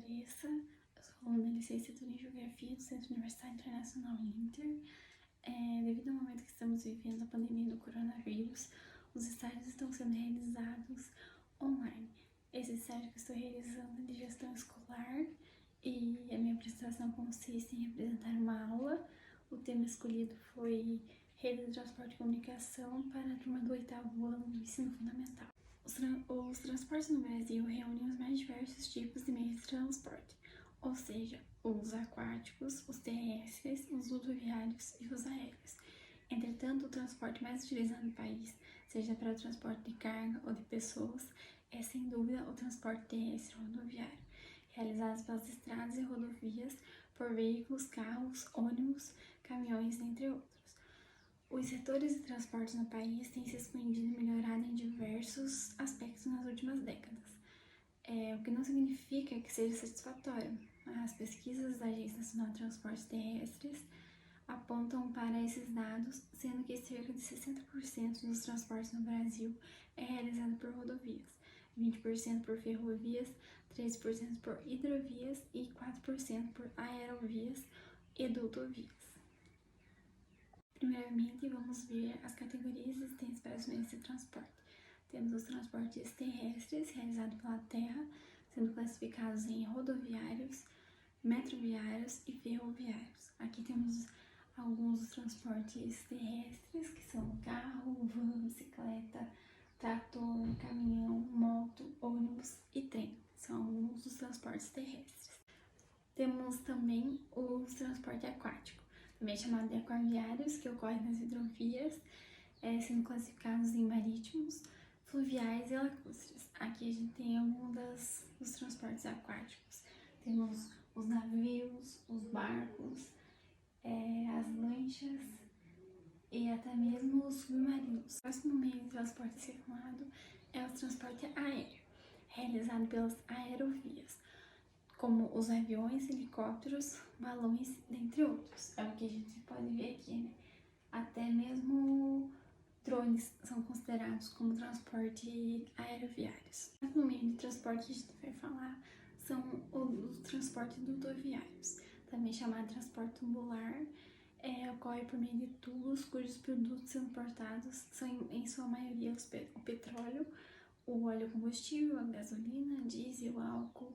Larissa, eu sou aluna de licenciatura em Geografia do Centro Universitário Internacional Inter. Devido ao momento que estamos vivendo, a pandemia do coronavírus, os estágios estão sendo realizados online. Esse estágio que eu estou realizando é de gestão escolar e a minha apresentação consiste em apresentar uma aula. O tema escolhido foi Rede de Transporte e Comunicação para a turma do 8º ano do ensino fundamental. Os transportes no Brasil reúnem os mais diversos tipos de meios de transporte, ou seja, os aquáticos, os terrestres, os rodoviários e os aéreos. Entretanto, o transporte mais utilizado no país, seja para o transporte de carga ou de pessoas, é sem dúvida o transporte terrestre rodoviário, realizados pelas estradas e rodovias por veículos, carros, ônibus, caminhões, entre outros. Os setores de transportes no país têm se expandido e melhorado em diversos aspectos nas últimas décadas, o que não significa que seja satisfatório. As pesquisas da Agência Nacional de Transportes Terrestres apontam para esses dados, sendo que cerca de 60% dos transportes no Brasil é realizado por rodovias, 20% por ferrovias, 13% por hidrovias e 4% por aerovias e dutovias. Primeiramente, vamos ver as categorias existentes para os meios de transporte. Temos os transportes terrestres, realizados pela terra, sendo classificados em rodoviários, metroviários e ferroviários. Aqui temos alguns dos transportes terrestres, que são carro, van, bicicleta, trator, caminhão, moto, ônibus e trem. São alguns dos transportes terrestres. Temos também o transporte aquático, também chamado de aquaviários, que ocorre nas hidrovias, sendo classificados em marítimos, fluviais e lacustres. Aqui a gente tem alguns dos transportes aquáticos. Temos os navios, os barcos, as lanchas e até mesmo os submarinos. O próximo meio de transporte circulado é o transporte aéreo, realizado pelas aerovias, como os aviões, helicópteros, balões, dentre outros. É o que a gente pode ver aqui, né? Até mesmo drones são considerados como transporte aeroviários. No meio de transporte que a gente vai falar são os transportes dutoviários, também chamado de transporte tubular. Ocorre por meio de tubos cujos produtos são importados são em sua maioria o petróleo, o óleo combustível, a gasolina, diesel, álcool,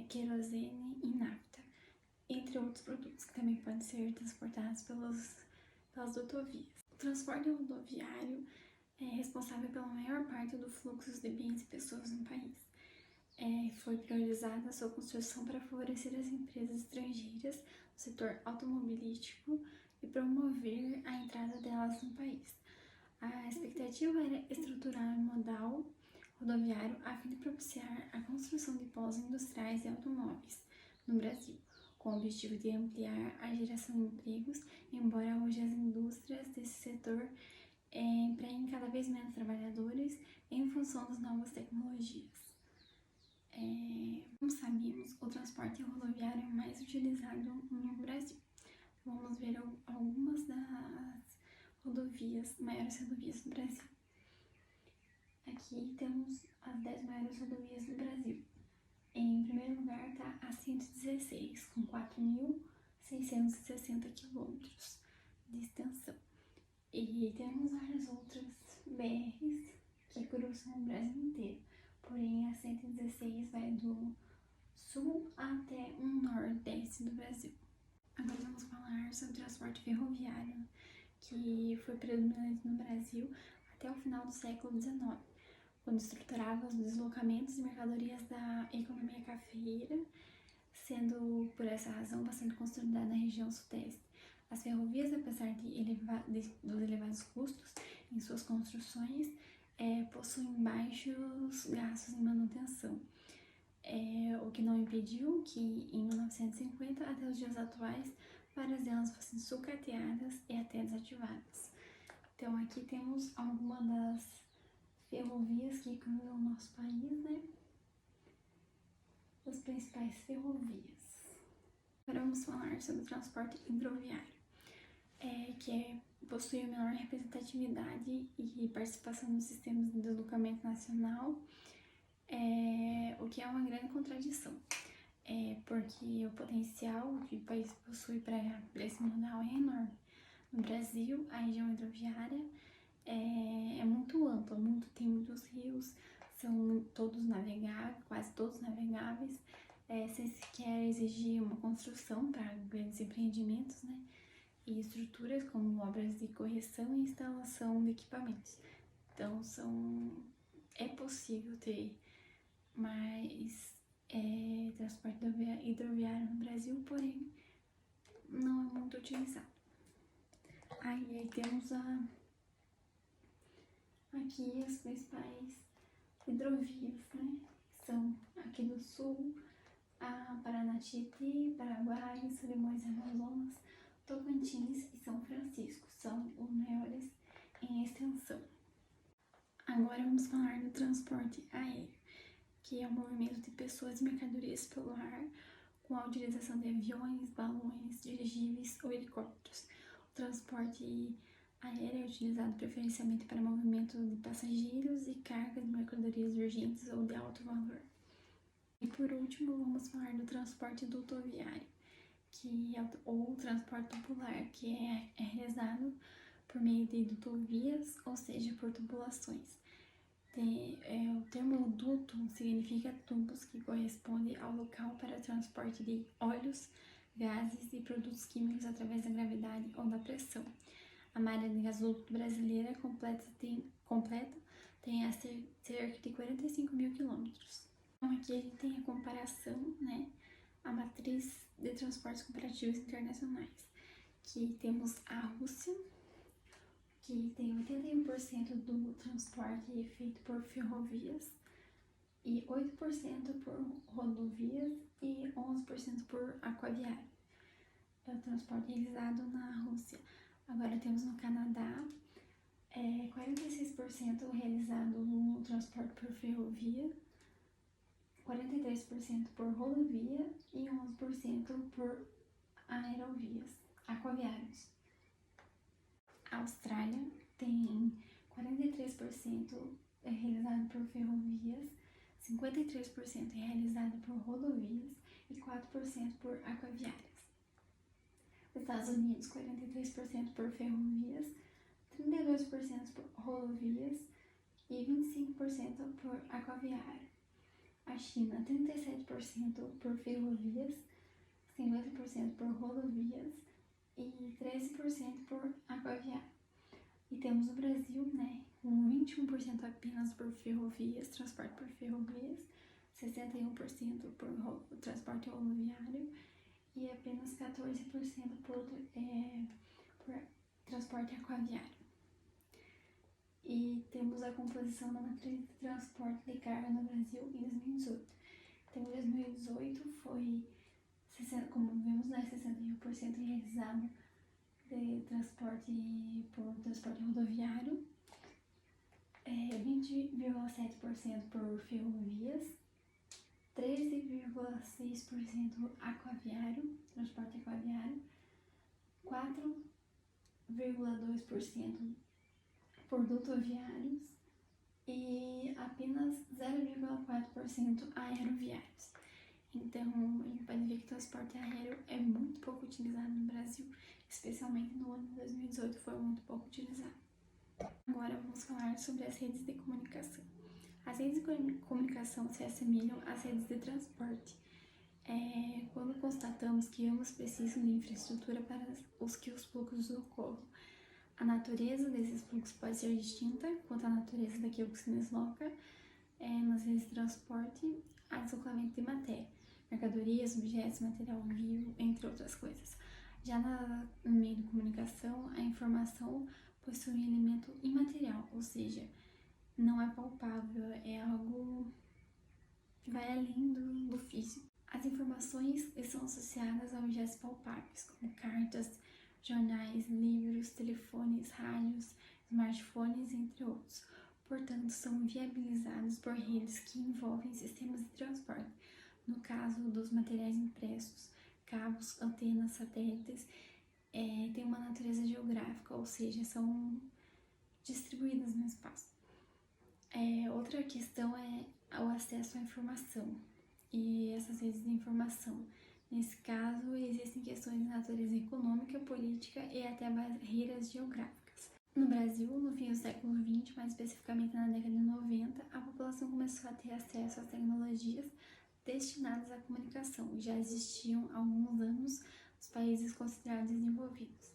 querosene e nafta, entre outros produtos que também podem ser transportados pelas rodovias. O transporte rodoviário é responsável pela maior parte do fluxo de bens e pessoas no país. Foi priorizada a sua construção para favorecer as empresas estrangeiras no setor automobilístico e promover a entrada delas no país. A expectativa era estruturar um modal rodoviário a fim de propiciar a construção de polos industriais e automóveis no Brasil, com o objetivo de ampliar a geração de empregos, embora hoje as indústrias desse setor empreguem cada vez menos trabalhadores em função das novas tecnologias. Como sabemos, o transporte rodoviário é o mais utilizado no Brasil. Vamos ver algumas das maiores rodovias do Brasil. Aqui temos as 10 maiores rodovias do Brasil. Em primeiro lugar está a 116, com 4.660 quilômetros de extensão. E temos várias outras BRs que cruzam o Brasil inteiro. Porém, a 116 vai do sul até o nordeste do Brasil. Agora vamos falar sobre o transporte ferroviário, que foi predominante no Brasil até o final do século XIX, quando estruturava os deslocamentos de mercadorias da economia cafeeira, sendo por essa razão bastante consolidada na região sudeste. As ferrovias, apesar dos elevados custos em suas construções, possuem baixos gastos em manutenção, o que não impediu que em 1950 até os dias atuais várias delas fossem sucateadas e até desativadas. Então aqui temos algumas das ferrovias que cruzam o nosso país, né? As principais ferrovias. Agora vamos falar sobre o transporte hidroviário, que possui a menor representatividade e participação nos sistemas de deslocamento nacional, o que é uma grande contradição. Porque o potencial que o país possui para esse modal é enorme. No Brasil, a região hidroviária é muito ampla, tem muitos rios, são todos navegáveis, quase todos navegáveis, sem sequer exigir uma construção para grandes empreendimentos, né? E estruturas como obras de correção e instalação de equipamentos. Então, é possível ter mais transporte hidroviário no Brasil, porém não é muito utilizado. Aí temos aqui as principais hidrovias, né? São aqui do sul, a Paranatípi, Paraguai, Solimões e Amazonas, Tocantins e São Francisco. São os maiores em extensão. Agora vamos falar do transporte aéreo, que é o movimento de pessoas e mercadorias pelo ar, com a utilização de aviões, balões, dirigíveis ou helicópteros. O transporte aéreo é utilizado preferencialmente para movimento de passageiros e cargas de mercadorias urgentes ou de alto valor. E por último, vamos falar do transporte dutoviário, ou transporte tubular, que é realizado por meio de dutovias, ou seja, por tubulações. O termo duto significa tubos que corresponde ao local para transporte de óleos, gases e produtos químicos através da gravidade ou da pressão. A malha de gasoduto brasileira completa tem a cerca de 45 mil quilômetros. Então aqui a gente tem a comparação, né, a matriz de transportes comparativos internacionais, que temos a Rússia, que tem 81% do transporte feito por ferrovias, e 8% por rodovias e 11% por aquaviário. É o transporte realizado na Rússia. Agora temos no Canadá 46% realizado no transporte por ferrovia, 43% por rodovia e 11% por aquaviários. A Austrália tem 43% realizado por ferrovias, 53% realizado por rodovias e 4% por aquaviárias. Os Estados Unidos, 43% por ferrovias, 32% por rodovias e 25% por aquaviário. A China, 37% por ferrovias, 50% por rodovias e 13% por aquaviário. E temos o Brasil, né, com 21% apenas por ferrovias, transporte por ferrovias, 61% por transporte rodoviário e apenas 14% por transporte aquaviário. E temos a composição da matriz de transporte de carga no Brasil em 2018. Então, em 2018 foi, como vimos, né, 61% realizado de transporte rodoviário, 20,7% por ferrovias, 13,6% aquaviário, transporte aquaviário, 4,2% por dutoviários e apenas 0,4% aeroviários. Então, a gente pode ver que o transporte aéreo é muito pouco utilizado no Brasil, especialmente no ano de 2018 foi muito pouco utilizado. Agora vamos falar sobre as redes de comunicação. As redes de comunicação se assemelham às redes de transporte. Quando constatamos que ambos precisam de infraestrutura para que os fluxos ocorram. A natureza desses fluxos pode ser distinta quanto à natureza daquilo que se desloca nas redes de transporte, a deslocamento de matéria, mercadorias, objetos, material vivo, entre outras coisas. Já no meio de comunicação, a informação possui um elemento imaterial, ou seja, não é palpável, é algo que vai além do físico. As informações são associadas a objetos palpáveis, como cartas, jornais, livros, telefones, rádios, smartphones, entre outros. Portanto, são viabilizados por redes que envolvem sistemas de transporte. No caso dos materiais impressos, cabos, antenas, satélites, têm uma natureza geográfica, ou seja, são distribuídas no espaço. Outra questão é o acesso à informação e essas redes de informação. Nesse caso, existem questões de natureza econômica, política e até barreiras geográficas. No Brasil, no fim do século XX, mais especificamente na década de 90, a população começou a ter acesso às tecnologias destinadas à comunicação. Já existiam há alguns anos os países considerados desenvolvidos.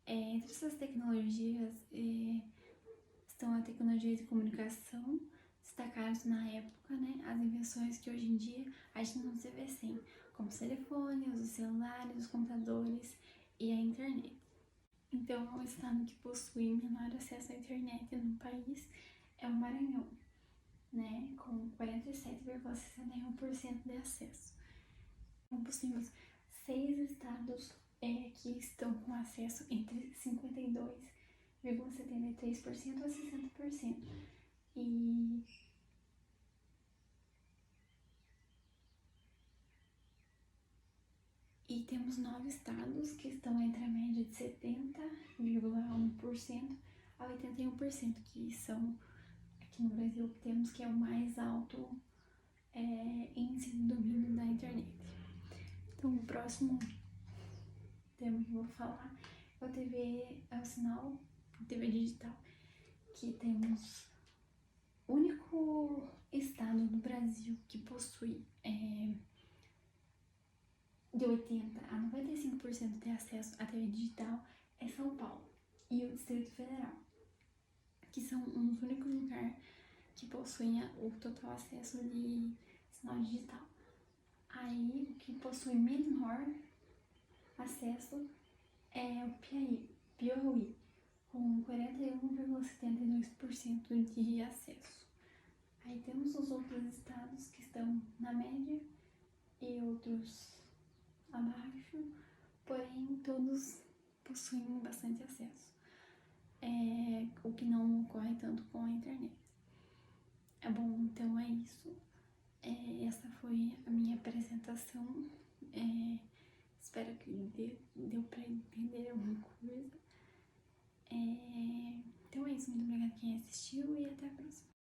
Entre essas tecnologias estão a tecnologia de comunicação, destacaram-se na época, né, as invenções que hoje em dia a gente não se vê sem, como os telefones, os celulares, os computadores e a internet. Então, o estado que possui menor acesso à internet no país é o Maranhão, né, com 47,61% de acesso. Então, possuímos 6 estados que estão com acesso entre 52,73% a 60%. E temos 9 estados que estão entre a média de 70,1% a 81%, que são, aqui no Brasil, temos que é o mais alto índice de domínio da internet. Então, o próximo tema que eu vou falar é o é o sinal TV digital, que temos o único estado do Brasil que possui de 80% a 95% de acesso à TV digital é São Paulo e o Distrito Federal, que são os únicos lugares que possuem o total acesso de sinal digital. Aí, o que possui menor acesso é o Piauí, com 41,72% de acesso. Aí temos os outros estados que estão na média e outros abaixo, porém todos possuem bastante acesso, o que não ocorre tanto com a internet. Bom, então é isso. Essa foi a minha apresentação. Espero que deu para entender alguma coisa. Então é isso, muito obrigada quem assistiu e até a próxima.